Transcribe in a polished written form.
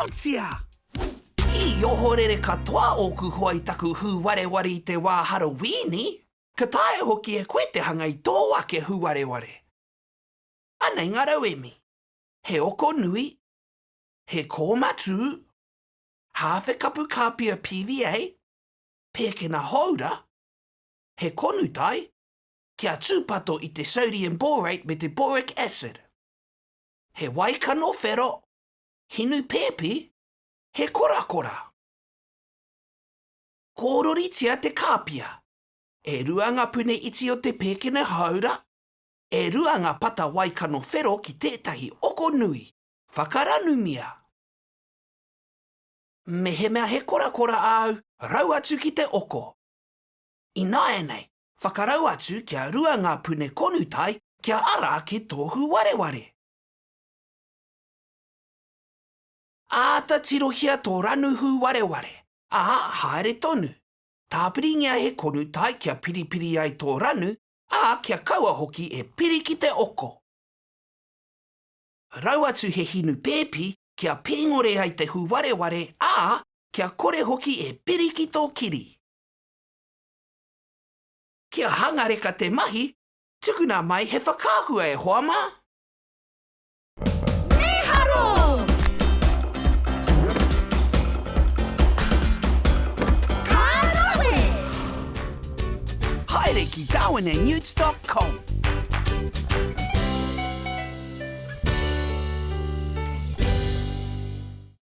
Nautia! I ohorere katoa o ku hoai taku hu wareware I te wā Halloween. Ka tae hoki e koe te hanga I tō ake hu wareware. Ana ingarau emi. He oko nui. He kōmatu. Hawhe kapu kāpia PVA. Pēkena haura. He konutai. Kia tūpato I te sodium borate me te boric acid. He waikano whero. Hinu pēpi. He korakora. Kōroritia te kāpia. E ruanga pune iti o te pēkena haura. E ruanga pata waikano whero ki tētahi oko nui. Whakaranumia. Me he mea he korakora au, rau atu ki te oko. I nae nei, whakarau atu kia ruanga pune konutai kia ara ki tōhu wareware. Āta tirohia tō ranuhu wareware. Haere tonu. Tāpiri ngia he konutai kia piripiri ai tō ranu, kia kaua hoki e piri ki te oko. Rau atu he hinu pēpi kia pēngore ai te hu wareware, kia kore hoki e piri ki tō kiri. Kia hangareka te mahi, tukuna mai he whakāhua e hoama. Meharo! Haere ki darwinandnewts.com